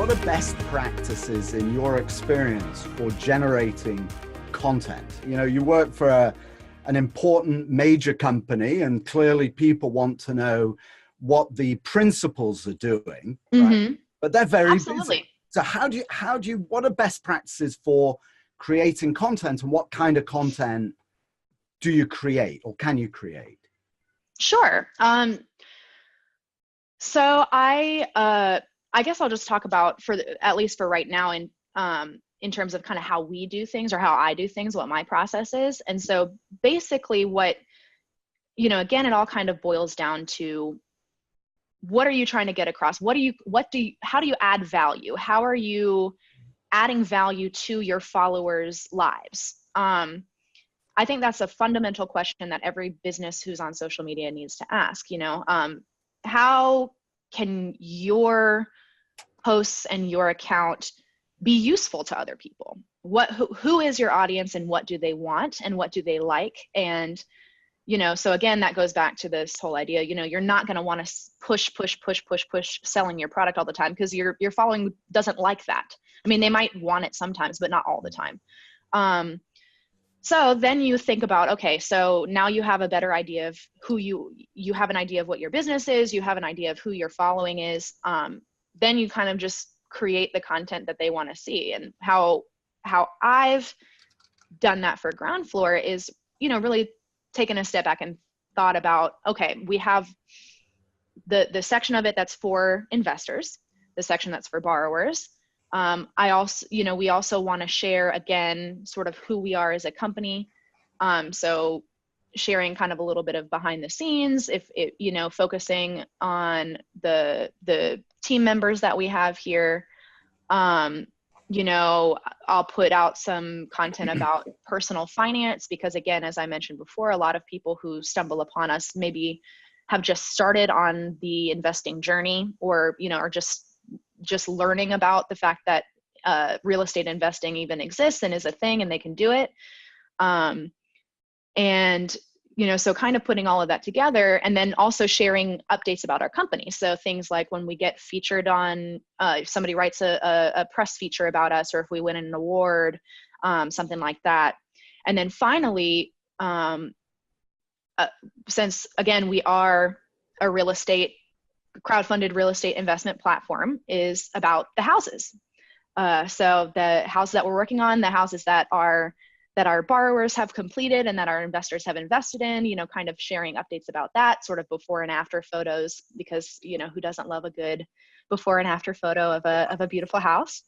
what are best practices in your experience for generating content? You know, you work for an important major company, and clearly people want to know what the principals are doing, right? But they're very busy. So what are best practices for creating content, and what kind of content do you create or can you create? Sure. So I guess I'll just talk about at least for right now in terms of kind of how we do things or how I do things, what my process is. And so basically what, again, it all kind of boils down to what are you trying to get across? How do you add value? How are you adding value to your followers' lives? I think that's a fundamental question that every business who's on social media needs to ask, how can your posts and your account be useful to other people? Who is your audience, and what do they want, and what do they like? And, so again, that goes back to this whole idea, you're not going to want to push selling your product all the time, because your following doesn't like that. I mean, they might want it sometimes, but not all the time. So then you think about, okay, so now you have a better idea of who you have an idea of what your business is, you have an idea of who your following is. Then you kind of just create the content that they want to see. And how I've done that for Ground Floor is, really taken a step back and thought about, okay, we have the section of it that's for investors, the section that's for borrowers. We also want to share, again, sort of who we are as a company. So sharing kind of a little bit of behind the scenes, focusing on the team members that we have here. I'll put out some content about personal finance, because again, as I mentioned before, a lot of people who stumble upon us maybe have just started on the investing journey, or, are just learning about the fact that real estate investing even exists and is a thing, and they can do it. So kind of putting all of that together, and then also sharing updates about our company. So things like when we get featured on, if somebody writes a press feature about us, or if we win an award, something like that. And then finally, since again, we are a crowdfunded real estate investment platform, is about the houses. So the houses that we're working on, the houses that our borrowers have completed and that our investors have invested in, kind of sharing updates about that, sort of before and after photos, because, who doesn't love a good before and after photo of a beautiful house?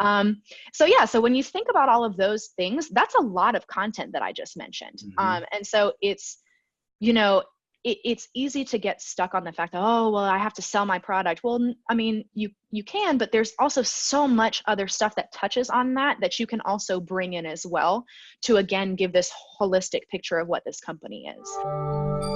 So when you think about all of those things, that's a lot of content that I just mentioned. And so it's, it's easy to get stuck on the fact that, oh, well, I have to sell my product. Well, I mean, you can, but there's also so much other stuff that touches on that you can also bring in as well to, again, give this holistic picture of what this company is.